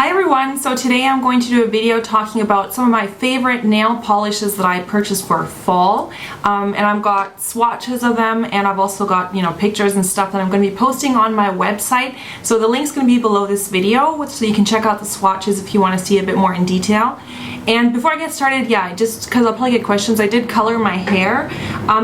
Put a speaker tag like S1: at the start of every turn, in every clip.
S1: Hi everyone, so today I'm going to do a video talking about some of my favorite nail polishes that I purchased for fall, and I've got swatches of them, and I've also got, pictures and stuff that I'm going to be posting on my website. So the link's going to be below this video, so you can check out the swatches if you want to see a bit more in detail. And before I get started, just because I'll probably get questions, I did color my hair.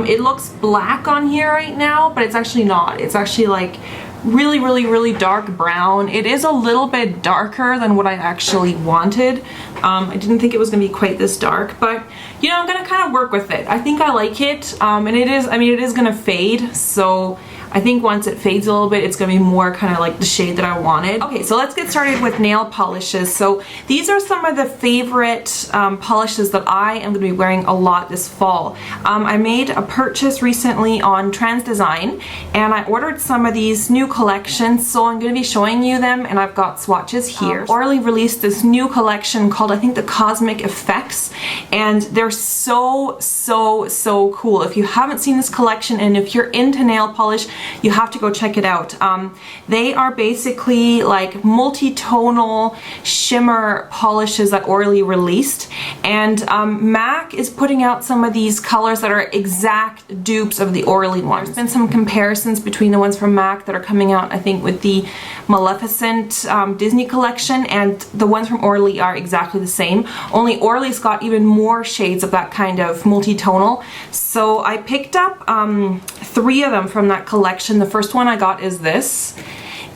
S1: It looks black on here right now, but it's actually not. It's actually like really dark brown. It is a little bit darker than what I actually wanted. I didn't think it was gonna be quite this dark, but I'm gonna kind of work with it. I think I like it, and it is gonna fade, so I think once it fades a little bit, it's gonna be more kind of like the shade that I wanted. Okay, so let's get started with nail polishes. So these are some of the favorite polishes that I am gonna be wearing a lot this fall. I made a purchase recently on Trans Design, and I ordered some of these new collections, so I'm gonna be showing you them, and I've got swatches here. Orly released this new collection called, I think, the Cosmic Effects, and they're so cool. If you haven't seen this collection, and if you're into nail polish, you have to go check it out. They are basically like multi-tonal shimmer polishes that Orly released, and MAC is putting out some of these colors that are exact dupes of the Orly ones. There's been some comparisons between the ones from MAC that are coming out, I think, with the Maleficent Disney collection, and the ones from Orly are exactly the same, only Orly's got even more shades of that kind of multi-tonal. So I picked up 3 of them from that collection. The first one I got is this,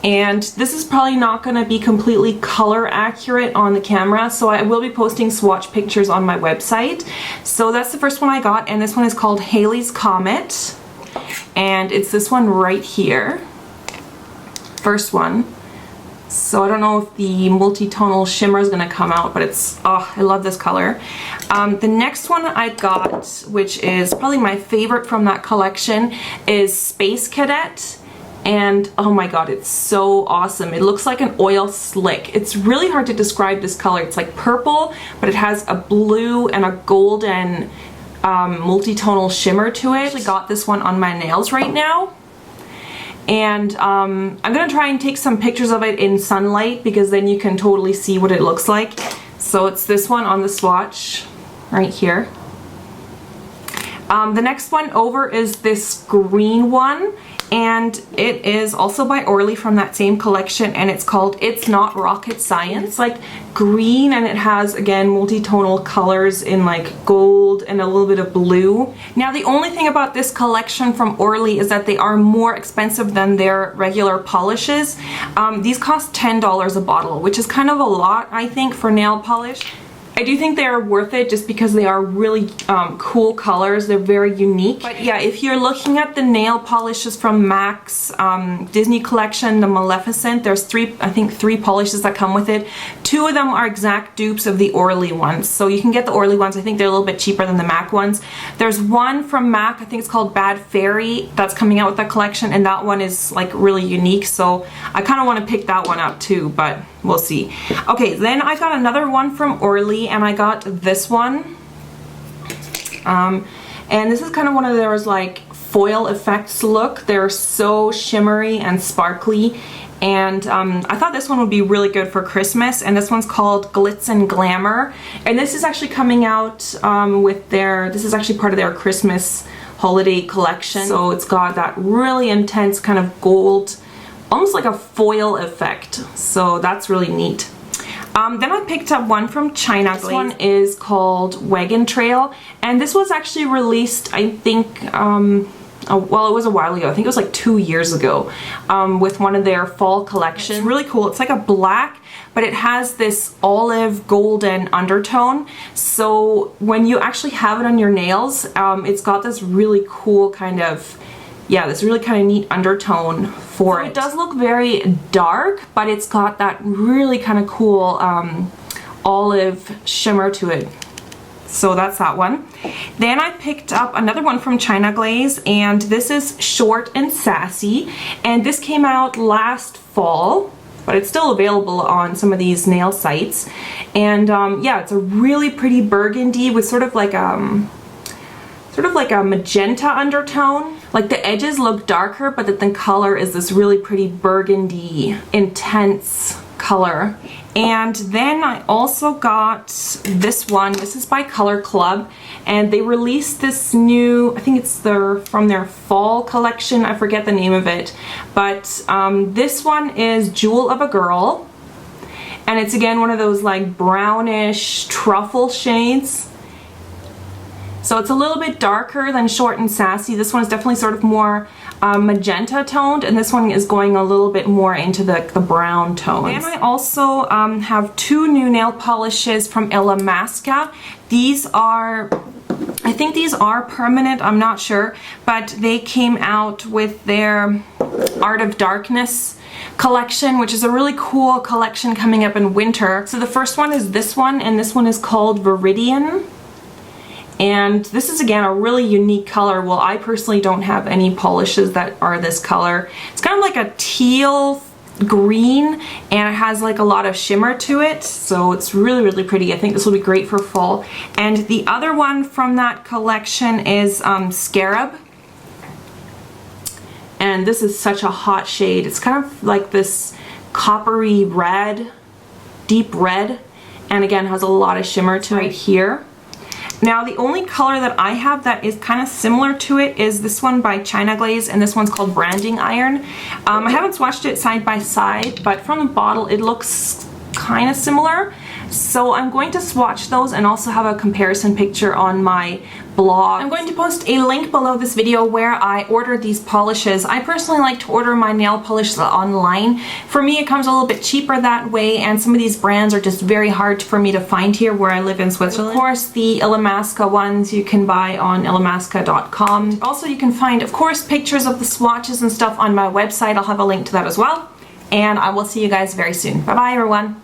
S1: and this is probably not going to be completely color accurate on the camera, so I will be posting swatch pictures on my website. So that's the first one I got, and this one is called Halleys Comet, and it's this one right here, first one. So I don't know if the multi-tonal shimmer is going to come out, but it's, oh, I love this color. The next one I got, which is probably my favorite from that collection, is Space Cadet. And oh my god, it's so awesome. It looks like an oil slick. It's really hard to describe this color. It's like purple, but it has a blue and a golden multi-tonal shimmer to it. I actually got this one on my nails right now. And I'm gonna try and take some pictures of it in sunlight, because then you can totally see what it looks like. So it's this one on the swatch right here. The next one over is this green one, and it is also by Orly from that same collection, and it's called It's Not Rocket Science. It's like green, and it has, again, multi-tonal colors in like gold and a little bit of blue. Now the only thing about this collection from Orly is that they are more expensive than their regular polishes. These cost $10 a bottle, which is kind of a lot, I think, for nail polish. I do think they are worth it just because they are really cool colors. They're very unique. But yeah, if you're looking at the nail polishes from MAC's Disney collection, the Maleficent, there's I think three polishes that come with it. 2 of them are exact dupes of the Orly ones. So you can get the Orly ones. I think they're a little bit cheaper than the MAC ones. There's one from MAC, I think it's called Bad Fairy, that's coming out with that collection, and that one is like really unique. So I kind of want to pick that one up too, but we'll see. Okay, then I got another one from Orly, and I got this one. And this is kind of one of those like foil effects look. They're so shimmery and sparkly, and I thought this one would be really good for Christmas, and this one's called Glitz and Glamour, and this is actually coming out with this is actually part of their Christmas holiday collection. So it's got that really intense kind of gold, almost like a foil effect, so that's really neat. Then I picked up one from China. This one is called Wagon Trail, and this was actually released, I think, well, it was a while ago. I think it was like 2 years ago, with one of their fall collections. It's really cool. It's like a black, but it has this olive golden undertone. So when you actually have it on your nails, it's got this really cool kind of, this really kind of neat undertone for it. It does look very dark, but it's got that really kind of cool olive shimmer to it. So that's that one. Then I picked up another one from China Glaze, and this is Short and Sassy, and this came out last fall, but it's still available on some of these nail sites. And it's a really pretty burgundy with sort of like a magenta undertone. Like the edges look darker, but the color is this really pretty burgundy, intense color. And then I also got this one. This is by Color Club, and they released this new, I think it's from their fall collection, I forget the name of it, but this one is Jewel of a Girl, and it's again one of those like brownish truffle shades. So it's a little bit darker than Short and Sassy. This one is definitely sort of more magenta toned, and this one is going a little bit more into the brown tones. And I also have two new nail polishes from Illamasqua. These are, I think these are permanent, I'm not sure, but they came out with their Art of Darkness collection, which is a really cool collection coming up in winter. So the first one is this one, and this one is called Viridian. And this is again a really unique color. Well, I personally don't have any polishes that are this color. It's kind of like a teal green, and it has like a lot of shimmer to it, so it's really, really pretty. I think this will be great for fall. And the other one from that collection is Scarab. And this is such a hot shade. It's kind of like this coppery red, deep red, and again has a lot of shimmer to it right here. Now the only color that I have that is kind of similar to it is this one by China Glaze, and this one's called Branding Iron. I haven't swatched it side by side, but from the bottle it looks kind of similar. So I'm going to swatch those and also have a comparison picture on my blog. I'm going to post a link below this video where I ordered these polishes. I personally like to order my nail polishes online. For me, it comes a little bit cheaper that way, and some of these brands are just very hard for me to find here where I live in Switzerland. Of course, the Illamasqua ones you can buy on illamasqua.com. Also, you can find, of course, pictures of the swatches and stuff on my website. I'll have a link to that as well. And I will see you guys very soon. Bye bye, everyone.